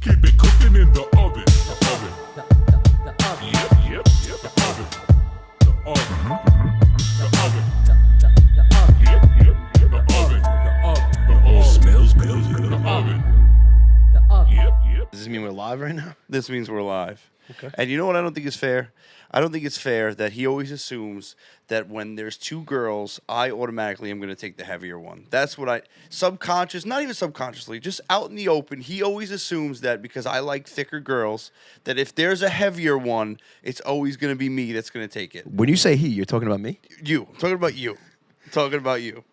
Keep it cooking in the oven. The oven. The oven. Yep. The oven. The oven. The oven. The oven. Yep. The oven. The oven. The oven. Smells good. The oven. The oven. Yep. Does this mean we're live right now? This means we're live. Okay. And you know what I don't think is fair? I don't think it's fair that he always assumes that when there's two girls, I automatically am going to take the heavier one. That's what not even subconsciously, just out in the open, he always assumes that because I like thicker girls, that if there's a heavier one, it's always going to be me that's going to take it. When you say he, you're talking about me? You. I'm talking about you. I'm talking about you.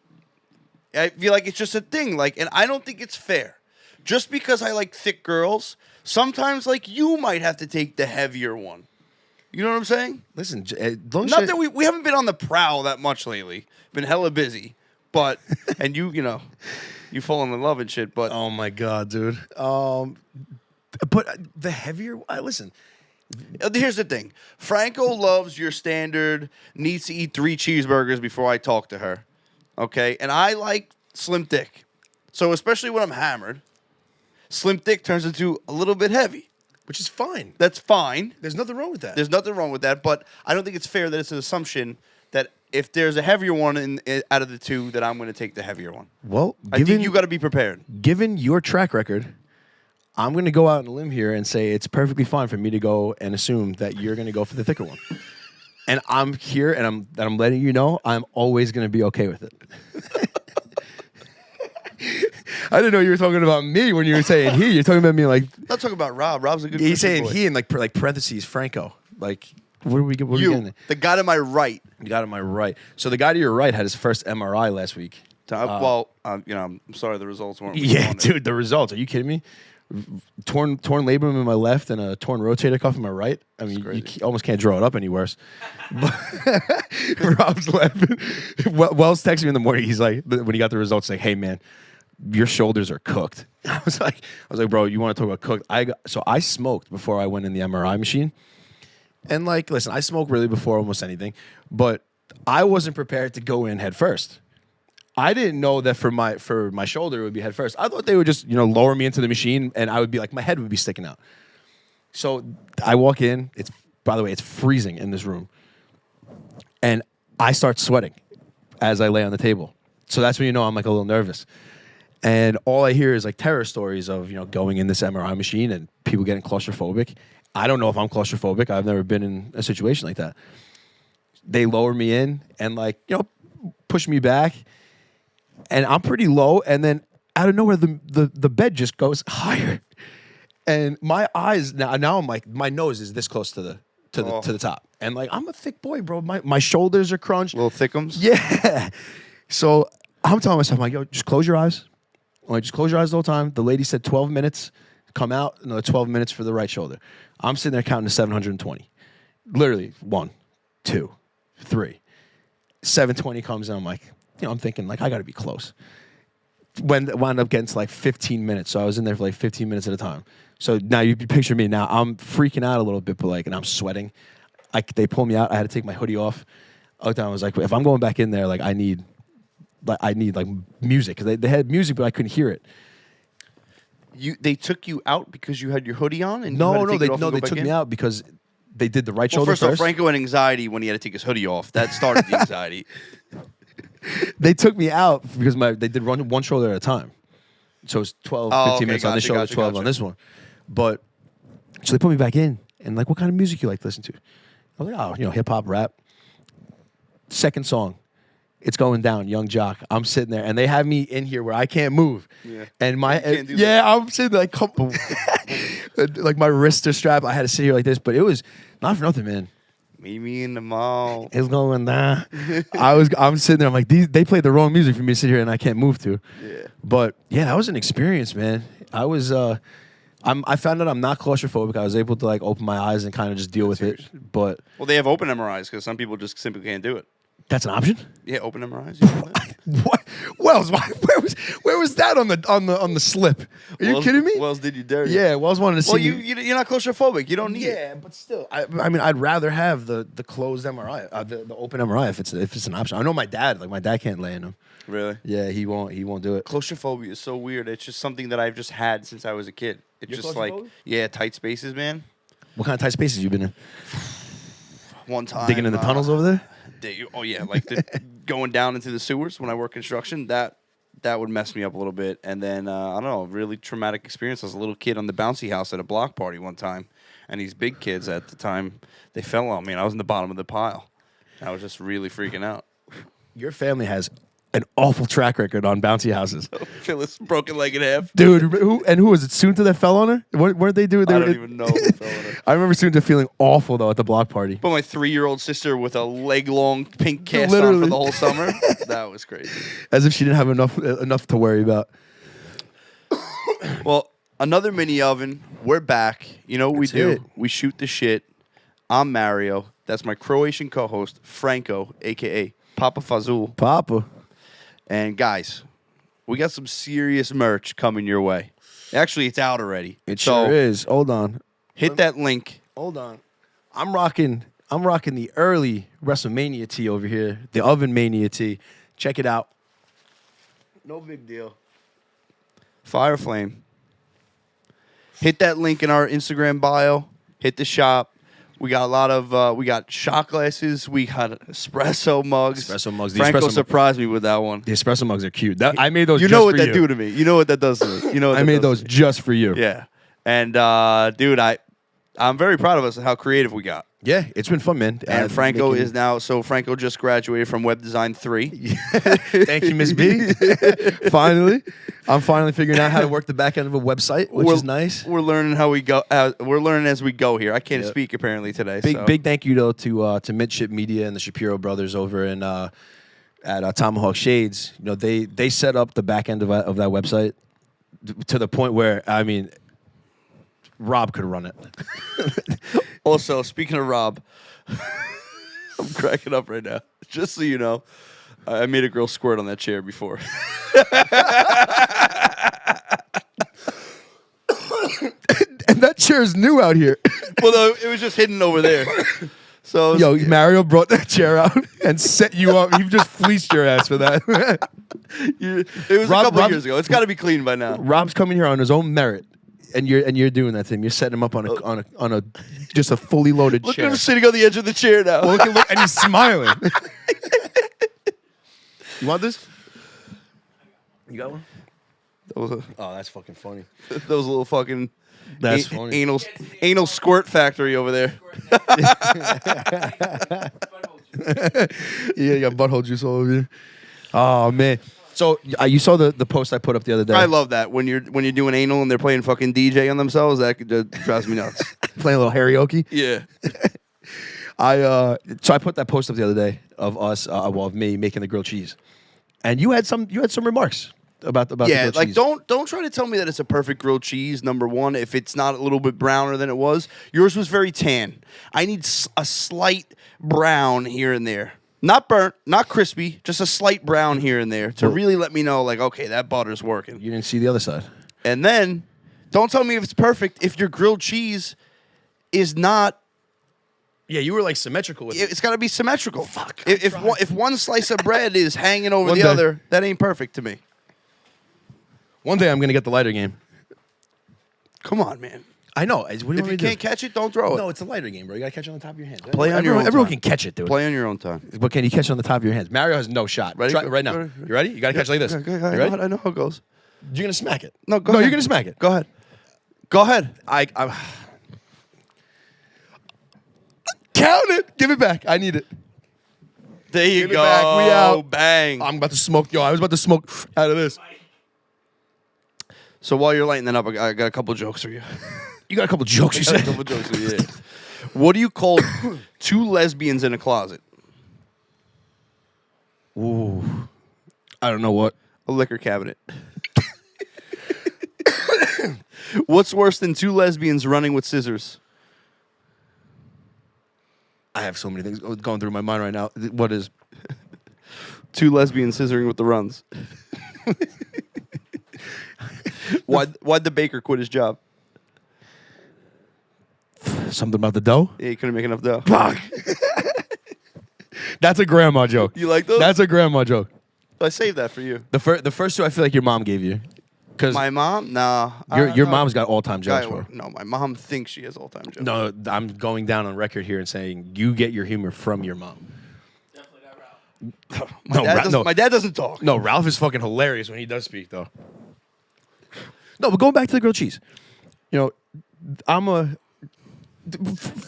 I feel like it's just a thing. And I don't think it's fair. Just because I like thick girls, sometimes, you might have to take the heavier one. You know what I'm saying? Listen, not that we haven't been on the prowl that much lately. Been hella busy, but and you falling in love and shit. But oh my god, dude. But the heavier. Listen. Here's the thing. Franco loves your standard. Needs to eat 3 cheeseburgers before I talk to her. Okay, and I like slim thick. So especially when I'm hammered, slim thick turns into a little bit heavy. Which is fine. That's fine. There's nothing wrong with that. There's nothing wrong with that, but I don't think it's fair that it's an assumption that if there's a heavier one out of the two, that I'm going to take the heavier one. Well, I think you got to be prepared. Given your track record, I'm going to go out on a limb here and say it's perfectly fine for me to go and assume that you're going to go for the thicker one. And I'm here, and I'm letting you know I'm always going to be okay with it. I didn't know you were talking about me when you were saying he. You're talking about me like... I'm not talking about Rob. Rob's a good He's saying boy. he in like parentheses, Franco. What are we getting? The guy to my right. The guy to my right. So the guy to your right had his first MRI last week. I'm sorry the results weren't... Yeah, dude, the results. Are you kidding me? Torn labrum in my left and a torn rotator cuff in my right. I mean, you almost can't draw it up any worse. Rob's laughing. Wells texted me in the morning. He's like, when he got the results, like, hey, man, your shoulders are cooked. I was like, bro, you want to talk about cooked? So I smoked before I went in the MRI machine. And listen, I smoke really before almost anything, but I wasn't prepared to go in head first. I didn't know that for my shoulder it would be head first. I thought they would just, lower me into the machine and I would be my head would be sticking out. So I walk in, by the way, it's freezing in this room. And I start sweating as I lay on the table. So that's when I'm a little nervous. And all I hear is terror stories of, going in this MRI machine and people getting claustrophobic. I don't know if I'm claustrophobic. I've never been in a situation like that. They lower me in and push me back. And I'm pretty low. And then out of nowhere, the bed just goes higher. And my eyes, now I'm my nose is this close to the top. And I'm a thick boy, bro. My shoulders are crunched. Little thickums? Yeah. So I'm telling myself, yo, just close your eyes. Just close your eyes the whole time. The lady said 12 minutes, come out, another 12 minutes for the right shoulder. I'm sitting there counting to 720. Literally, 1, 2, 3. 720 comes in, I'm thinking, I got to be close. Wound up getting to 15 minutes, so I was in there for 15 minutes at a time. So now you picture me now. I'm freaking out a little bit, but and I'm sweating. They pull me out. I had to take my hoodie off. I was like, if I'm going back in there, I need music, because they had music, but I couldn't hear it. They took you out because you had your hoodie on, and they took me out because they did the right shoulder first. First off, Franco had anxiety when he had to take his hoodie off. That started the anxiety. They took me out because they did one shoulder at a time, so it's 12, 15 minutes on this shoulder, 12 on this one. But so they put me back in, and what kind of music you like to listen to? I was like, hip hop, rap. Second song. It's going down, Young Jock. I'm sitting there, and they have me in here where I can't move. Yeah. And I'm sitting there couple, my wrists are strapped. I had to sit here like this, but it was not for nothing, man. Meet me in the mall. It's going down. I'm sitting there. I'm like, they played the wrong music for me to sit here, and I can't move to. Yeah. But yeah, that was an experience, man. I was. I found out I'm not claustrophobic. I was able to open my eyes and kind of just deal with it. But they have open MRIs because some people just simply can't do it. That's an option. Yeah, open MRIs. You know that? What? Wells, where was that on the slip? Are you kidding me? Wells did you dirty. Yeah, Wells wanted to see Well, me. you're not claustrophobic. You don't need it. Yeah, but still, I mean, I'd rather have the closed MRI, the open MRI if it's an option. I know my dad can't lay in them. Really? Yeah, he won't do it. Claustrophobia is so weird. It's just something that I've just had since I was a kid. It's You're just like, claustrophobic? yeah, tight spaces, man. What kind of tight spaces you been in? One time. Digging in the tunnels over there? Oh, yeah. Like going down into the sewers when I work construction, that would mess me up a little bit. And then, I don't know, really traumatic experience. I was a little kid on the bouncy house at a block party one time. And these big kids at the time, they fell on me. And I was in the bottom of the pile. I was just really freaking out. Your family has an awful track record on bouncy houses. Phyllis broken leg in half. Dude, who was it? Soonta that fell on her? What did they do? I don't even know who fell on her. I remember Soonta feeling awful though at the block party. But my 3-year-old sister with a leg-long pink cast on Literally. for the whole summer. That was crazy. As if she didn't have enough to worry about. Well, another mini oven. We're back. You know what we That's do? it. We shoot the shit. I'm Mario. That's my Croatian co-host, Franco, a.k.a. Papa Fazul. Papa. And guys, we got some serious merch coming your way. Actually, it's out already. It So sure is. Hold on. hit that link. Hold on. I'm rocking the early WrestleMania tee over here. The Oven Mania tee. Check it out. No big deal. Fire Flame. Hit that link in our Instagram bio. Hit the shop. We got a lot of, we got shot glasses. We got espresso mugs. Espresso mugs. The Franco espresso surprised me with that one. The espresso mugs are cute. I made those You just know what for that you. do to me. You know what that does to me. You know what I that made does those just for you. to me. Yeah. And, dude, I'm very proud of us and how creative we got. Yeah, it's been fun, man. And Franco is now, so Franco just graduated from Web Design 3. Thank you, Miss B. Finally. I'm finally figuring out how to work the back end of a website, which is nice. We're learning how we go. We're learning as we go here. I can't Yep. speak apparently today. Big thank you, though, to Midship Media and the Shapiro brothers over in at Tomahawk Shades. You know, they set up the back end of that website to the point where, I mean, Rob could run it. Also, speaking of Rob, I'm cracking up right now. Just so you know, I made a girl squirt on that chair before. And that chair is new out here. Well, no, it was just hidden over there. So, Yo, Mario brought that chair out and set you up. You just fleeced your ass for that. it was a couple of years ago. It's got to be clean by now. Rob's coming here on his own merit, and you're doing that to him. You're setting him up on a just a fully loaded Look chair. at him sitting on the edge of the chair now. Well, look, and he's smiling. You want this? You got one? Oh, that's fucking funny. That was a little fucking That's funny. anal squirt factory over there. Yeah, you got butthole juice all over you. Oh man. So you saw the post I put up the other day. I love that when you're doing anal and they're playing fucking DJ on themselves. That drives me nuts. Playing a little karaoke. Yeah. So I put that post up the other day of us, of me making the grilled cheese, and you had some remarks about the Yeah, grilled like cheese. don't try to tell me that it's a perfect grilled cheese. Number one, if it's not a little bit browner than it was, yours was very tan. I need a slight brown here and there, not burnt, not crispy, just a slight brown here and there to really let me know, like, okay, that butter's working. You didn't see the other side. And then, don't tell me if it's perfect if your grilled cheese is not. Yeah, you were like symmetrical with It's got to be symmetrical. Fuck, If one slice of bread is hanging over One the day. other, that ain't perfect to me. One day I'm gonna get the lighter game. Come on, man. I know. What do If want you me to do? can't catch it, don't throw it. No, it's a lighter game, bro. You gotta catch it on the top of your hands. Play on your own Everyone time. can catch it, dude. Play on your own time. But can you catch it on the top of your hands? Mario has no shot. Ready? Try it right now. Go. You ready? You gotta catch it like this. Okay, You ready? I know how it goes. You're gonna smack it. No, go No, ahead. you're gonna smack it. Go ahead. Go ahead. I count it. Give it back. I need it. There you Give it go. back. We out. Bang. I'm about to smoke. Yo, I was about to smoke out of this. So while you're lighting that up, I got a couple jokes for you. You got a couple jokes. You I got a said. couple jokes for you. Yeah. What do you call two lesbians in a closet? Ooh, I don't know what. A liquor cabinet. What's worse than two lesbians running with scissors? I have so many things going through my mind right now. What is? Two lesbians scissoring with the runs. Why'd the baker quit his job? Something about the dough? Yeah, he couldn't make enough dough. Fuck. That's a grandma joke. You like those? That's a grandma joke. I saved that for you. The first two I feel like your mom gave you. Because My mom? Nah. your mom's got all-time jokes for her. No, my mom thinks she has all-time jokes. No, I'm going down on record here and saying you get your humor from your mom. My dad doesn't talk. No, Ralph is fucking hilarious when he does speak, though. No, but going back to the grilled cheese. You know,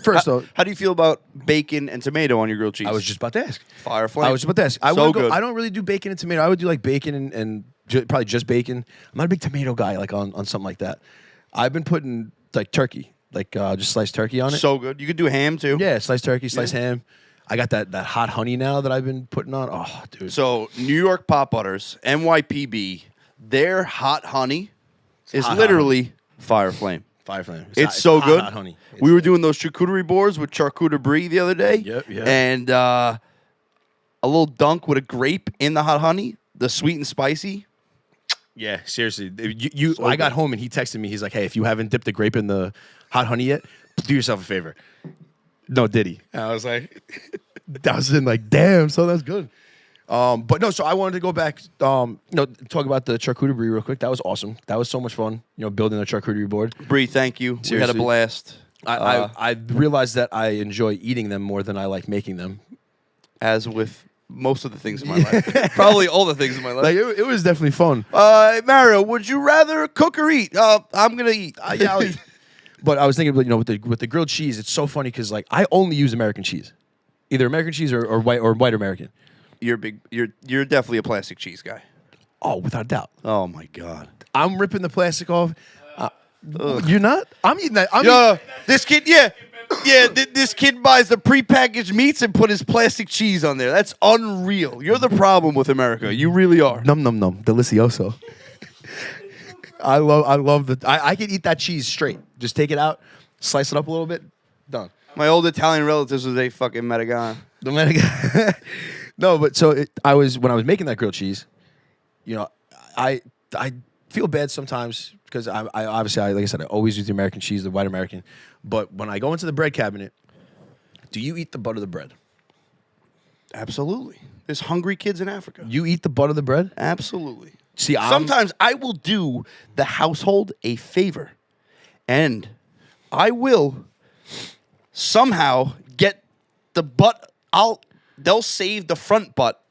First, though, How do you feel about bacon and tomato on your grilled cheese? I was just about to ask. Fire flame. I was just about to ask. Good. I don't really do bacon and tomato. I would do like bacon and probably just bacon. I'm not a big tomato guy, like on something like that. I've been putting like turkey, like just sliced turkey on it. So good. You could do ham too. Yeah, sliced turkey, sliced ham. I got that hot honey now that I've been putting on. Oh, dude. So New York Pop Butters, NYPB, their hot honey is hot literally fire flame. Fire flame. It's so hot, good. Hot honey. We were doing those charcuterie boards with charcuterie brie the other day. Yep. And a little dunk with a grape in the hot honey, the sweet and spicy. Yeah, seriously. I got home and he texted me. He's like, "Hey, if you haven't dipped the grape in the hot honey yet, do yourself a favor." No, did he? And I was like, I was in like, damn, so that's good. But no, so I wanted to go back, talk about the charcuterie brie real quick. That was awesome. That was so much fun, building a charcuterie board. Brie, thank you. We had a Seriously. blast. I realized that I enjoy eating them more than I like making them. As with most of the things in my life. Probably all the things in my life. Like it was definitely fun. Mario, would you rather cook or eat? I'm going to eat. Yeah, I'll eat. But I was thinking, with the grilled cheese, it's so funny because like I only use American cheese, either American cheese or white American. You're definitely a plastic cheese guy. Oh, without a doubt. Oh my god. I'm ripping the plastic off. You're not? I'm eating that. This kid, this kid buys the prepackaged meats and put his plastic cheese on there. That's unreal. You're the problem with America. You really are. Num delicioso. I love I can eat that cheese straight. Just take it out, slice it up a little bit, done. My old Italian relatives was a fucking Metagana. No, but so when I was making that grilled cheese, I feel bad sometimes because I obviously, like I said, I always use the American cheese, the white American. But when I go into the bread cabinet, do you eat the butt of the bread? Absolutely. There's hungry kids in Africa. You eat the butt of the bread? Absolutely. See, sometimes I will do the household a favor, and I will somehow get the butt. They'll save the front butt,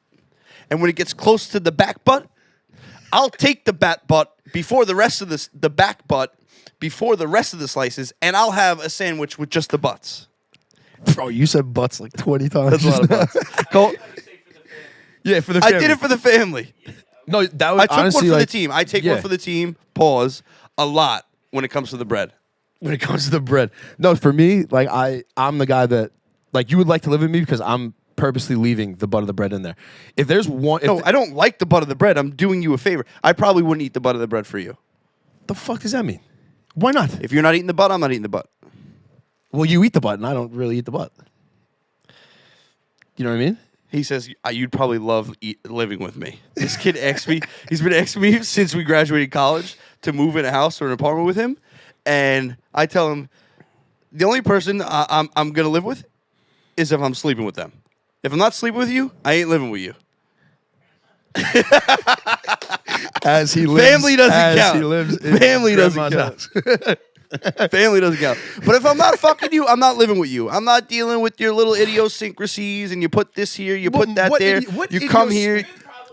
and when it gets close to the back butt, I'll take the back butt before the rest of the back butt before the rest of the slices, and I'll have a sandwich with just the butts. Bro, you said butts like 20 times. That's a lot of butts. Yeah, for the family. I did it for the family. No, that was I took honestly one for like, the team. I take one for the team. Pause. A lot when it comes to the bread. When it comes to the bread. No, for me, like I'm the guy that like you would like to live with me because I'm purposely leaving the butt of the bread in there. If there's one, I don't like the butt of the bread. I'm doing you a favor. I probably wouldn't eat the butt of the bread for you. The fuck does that mean? Why not? If you're not eating the butt, I'm not eating the butt. Well, you eat the butt, and I don't really eat the butt. You know what I mean? He says, you'd probably love living with me. This kid asked me, he's been asking me since we graduated college to move in a house or an apartment with him. And I tell him, the only person I'm going to live with is if I'm sleeping with them. If I'm not sleeping with you, I ain't living with you. As he lives. Family doesn't count. He lives Family doesn't count. Family doesn't count. But if I'm not fucking you, I'm not living with you. I'm not dealing with your little idiosyncrasies and you put this here, you put that there. You come here.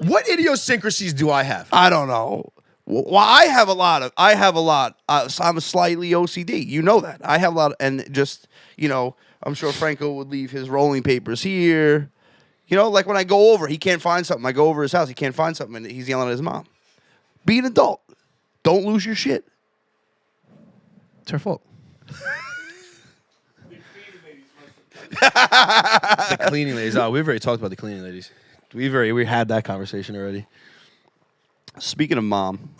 What idiosyncrasies do I have? I don't know. Well, I have a lot. So I'm slightly OCD. You know that. I have a lot. And just, I'm sure Franco would leave his rolling papers here. Like when I go over, he can't find something. I go over his house, he can't find something, and he's yelling at his mom. Be an adult. Don't lose your shit. It's her fault. The cleaning ladies. Oh, we've already talked about the cleaning ladies. We had that conversation already. Speaking of mom.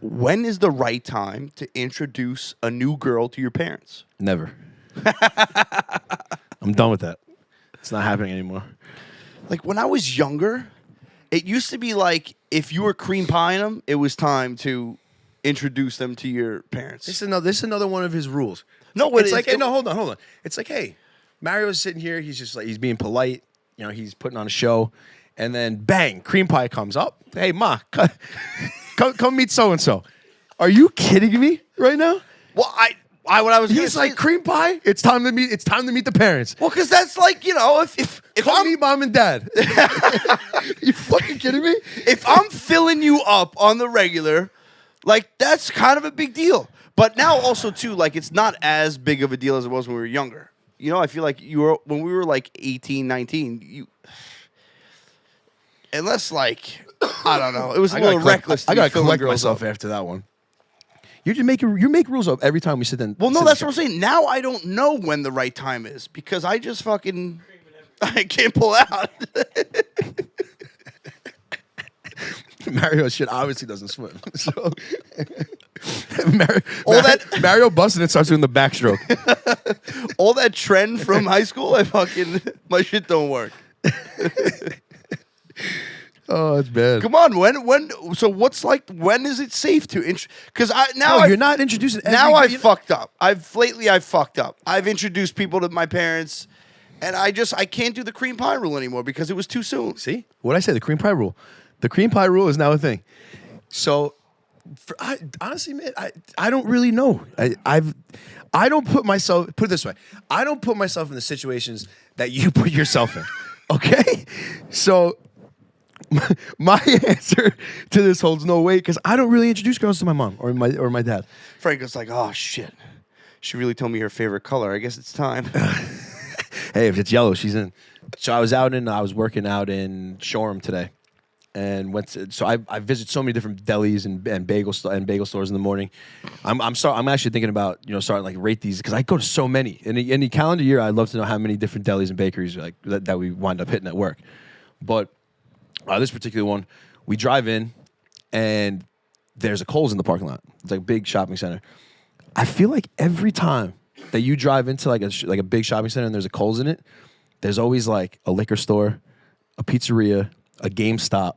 When is the right time to introduce a new girl to your parents? Never. I'm done with that. It's not happening anymore. Like when I was younger, it used to be like if you were cream pieing them, it was time to introduce them to your parents. This is another one of his rules. No, what it's is- like, hey, no, hold on. It's like, hey, Mario's sitting here. He's just like, he's being polite. You know, he's putting on a show. And then, bang, cream pie comes up. Hey, Ma, come meet so-and-so. Are you kidding me right now? Well, what I was gonna He's say like, cream pie? It's time to meet the parents. well, because that's like, you know, if Come I'm meet mom and dad. You fucking kidding me? if I'm filling you up on the regular, like that's kind of a big deal. But now also too, like it's not as big of a deal as it was when we were younger. You know, I feel like when we were like 18, 19, unless like I don't know, it was a little reckless. I gotta filling collect girls myself up. after that one. You make rules up every time we sit in. Well, no, sit that's in- what I'm saying. Now I don't know when the right time is because I just fucking I can't pull out. Mario shit obviously doesn't swim. So Mario busted it starts doing the backstroke. All that trend from high school, my shit don't work. Oh, it's bad. Come on, when is it safe to because You're not introducing. I've fucked up. I've fucked up. I've introduced people to my parents, and I can't do the cream pie rule anymore because it was too soon. See what I say? The cream pie rule. The cream pie rule is now a thing. So, honestly, man, I don't really know. I don't put myself. Put it this way: I don't put myself in the situations that you put yourself in. Okay, so. My answer to this holds no weight because I don't really introduce girls to my mom or my dad. Franco's like, oh shit, she really told me her favorite color. I guess it's time. Hey, if it's yellow, she's in. So I was working out in Shoreham today, and I visit so many different delis and bagel stores in the morning. I'm actually thinking about starting like rate these because I go to so many in the calendar year. I'd love to know how many different delis and bakeries like that we wind up hitting at work, but. This particular one, we drive in, and there's a Kohl's in the parking lot. It's like a big shopping center. I feel like every time that you drive into like a big shopping center and there's a Kohl's in it, there's always like a liquor store, a pizzeria, a GameStop,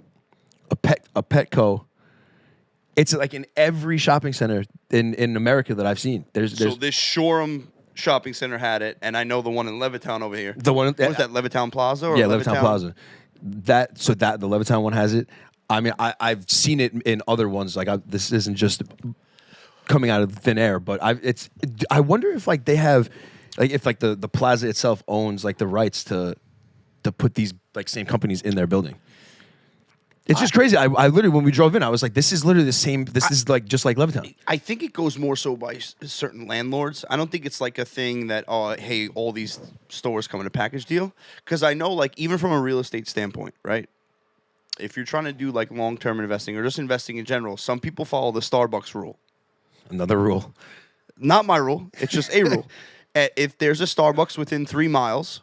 a Petco. It's like in every shopping center in America that I've seen. There's So this Shoreham shopping center had it, and I know the one in Levittown over here. the one. What was that, Levittown Plaza? Or Yeah, Levittown Plaza. The Levittown one has it. I mean, I've seen it in other ones. Like this isn't just coming out of thin air, but I wonder if like they have, like if like the plaza itself owns like the rights to put these like same companies in their building. It's just crazy. I literally when we drove in, I was like, this is literally the same. This is like just like Levittown. I think it goes more so by certain landlords. I don't think it's like a thing that, hey, all these stores come in a package deal. Because I know, like, even from a real estate standpoint, right? If you're trying to do like long-term investing or just investing in general, some people follow the Starbucks rule. Another rule. Not my rule. It's just a rule. If there's a Starbucks within 3 miles,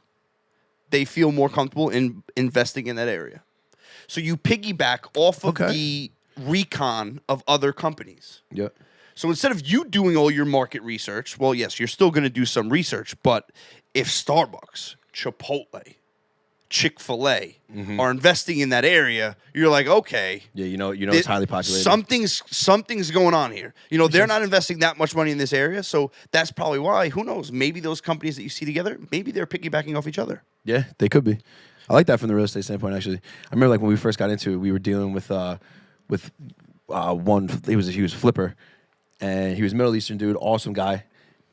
they feel more comfortable in investing in that area. So you piggyback off of the recon of other companies. Yep. So instead of you doing all your market research, well, yes, you're still going to do some research, but if Starbucks, Chipotle, Chick-fil-A are investing in that area, you're like, okay. Yeah, it's highly populated. Something's going on here. They're not investing that much money in this area, so that's probably why. Who knows? Maybe those companies that you see together, maybe they're piggybacking off each other. Yeah, they could be. I like that from the real estate standpoint. Actually, I remember like when we first got into it, we were dealing with one. He was a flipper, and he was a Middle Eastern dude, awesome guy.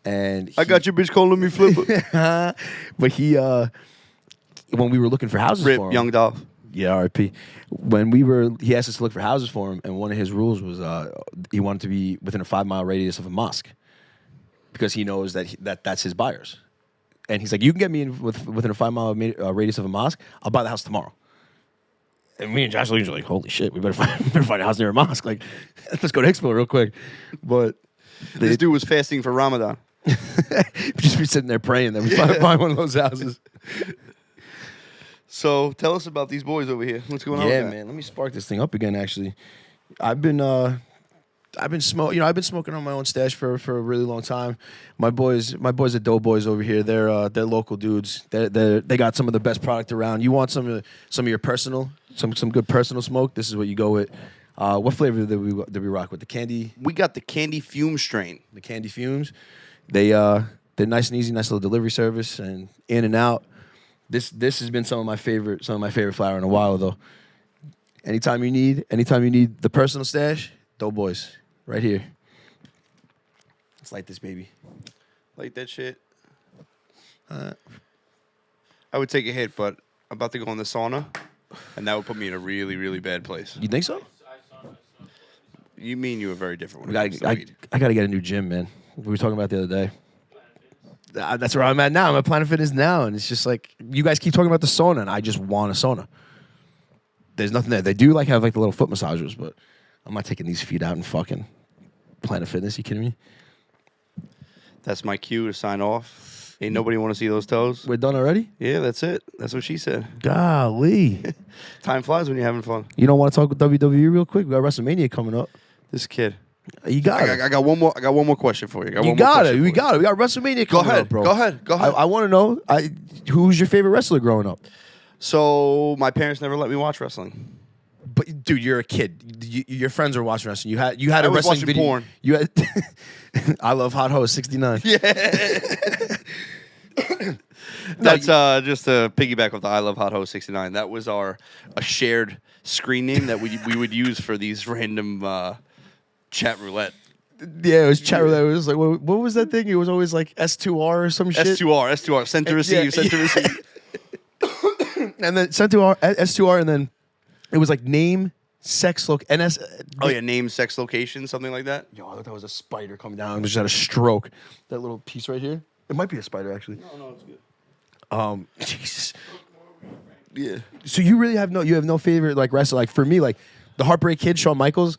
And I got your bitch calling me flipper. But he, when we were looking for houses for him, young Dolph. Yeah, RP. He asked us to look for houses for him, and one of his rules was he wanted to be within a 5-mile radius of a mosque because he knows that's his buyers. And he's like, you can get me in within a 5-mile radius of a mosque. I'll buy the house tomorrow. And me and Josh are like, holy shit, we better find a house near a mosque. Like, let's go to Expo real quick. But this dude was fasting for Ramadan. Just be sitting there praying that we find one of those houses. So tell us about these boys over here. What's going on? Yeah, man. Let me spark this thing up again. Actually, I've been I've been smoking on my own stash for a really long time. My boys are dope boys over here. They're local dudes. They got some of the best product around. You want some of your personal, some good personal smoke? This is what you go with. What flavor did we rock with? The candy. We got the candy fume strain. The candy fumes. They're nice and easy, nice little delivery service and in and out. This has been some of my favorite flower in a while though. Anytime you need the personal stash, Doughboys, right here. Let's light this baby. Like that shit. I would take a hit, but I'm about to go in the sauna, and that would put me in a really, really bad place. You think so? You mean you were very different. I got to get a new gym, man. We were talking about the other day. That's where I'm at now. I'm at Planet Fitness now, and it's just like you guys keep talking about the sauna, and I just want a sauna. There's nothing there. They do have the little foot massagers, but I'm not taking these feet out and fucking Planet Fitness. You kidding me? That's my cue to sign off. Ain't nobody want to see those toes. We're done already? Yeah, that's it. That's what she said. Golly. Time flies when you're having fun. You don't want to talk with WWE real quick? We got WrestleMania coming up. This kid. You got it. I got one more question for you. We got it. We got WrestleMania coming up, bro. Go ahead. I want to know who's your favorite wrestler growing up? So my parents never let me watch wrestling. But dude, you're a kid. Your friends were watching wrestling. You had I a was wrestling watching video. porn. You had I love Hot Hose 69. Yeah. That's just to piggyback with the I Love Hot Ho 69. That was a shared screen name that we would use for these random chat roulette. Yeah, it was chat roulette. It was like what was that thing? It was always like S2R or some shit. S2R, send to receive, send to receive. And then sent to S2R, and then it was like name, sex, NS. Oh yeah, name, sex, location, something like that. Yo, I thought that was a spider coming down. It just had a stroke. That little piece right here. It might be a spider actually. No, it's good. Jesus. Yeah. So you really have no favorite wrestler? For me, the Heartbreak Kid, Shawn Michaels,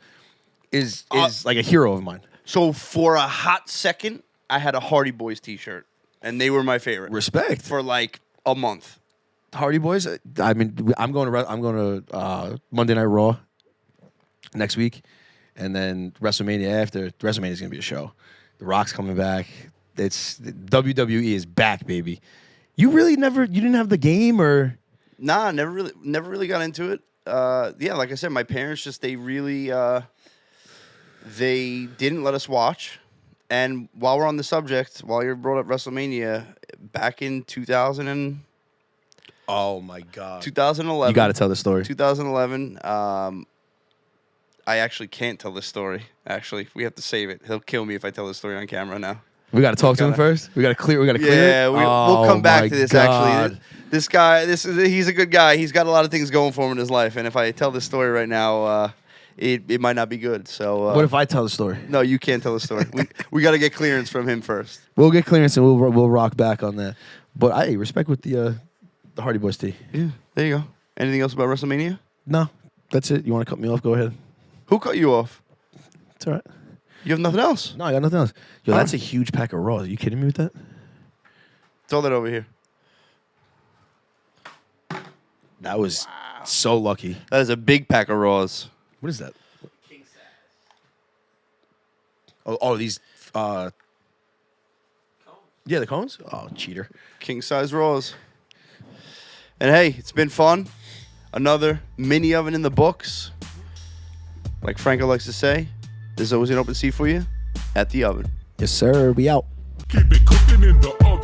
is like a hero of mine. So for a hot second, I had a Hardy Boys T-shirt, and they were my favorite. Respect for a month. Hardy Boys. I mean, I'm going to Monday Night Raw next week, and then WrestleMania after. WrestleMania is going to be a show. The Rock's coming back. WWE is back, baby. You didn't have the game, or? Nah, never really got into it. Yeah, like I said, my parents they really they didn't let us watch. And while we're on the subject, while you brought up WrestleMania, back in 2000 oh my God, 2011. You got to tell the story. 2011. I actually can't tell this story. Actually, we have to save it. He'll kill me if I tell this story on camera now. We got to talk to him first. We got to clear. it. Yeah, we'll come back to this. Actually, this guy, he's a good guy. He's got a lot of things going for him in his life. And if I tell this story right now, it might not be good. So what if I tell the story? No, you can't tell the story. we got to get clearance from him first. We'll get clearance and we'll rock back on that. But I respect with the Hardy Boys tee. Yeah, there you go. Anything else about WrestleMania? No, that's it. You want to cut me off? Go ahead. Who cut you off? It's all right. You have nothing else? No, I got nothing else. Yo, Huh? that's a huge pack of Raw. Are you kidding me with that? Throw that over here. That was so lucky. That is a big pack of Raws. What is that? King size. Oh, these. Cones. Yeah, the cones. Oh, cheater. King size Raws. And hey, it's been fun. Another mini oven in the books. Like Franco likes to say, there's always an open seat for you at the oven. Yes, sir. We out. Keep it cooking in the oven.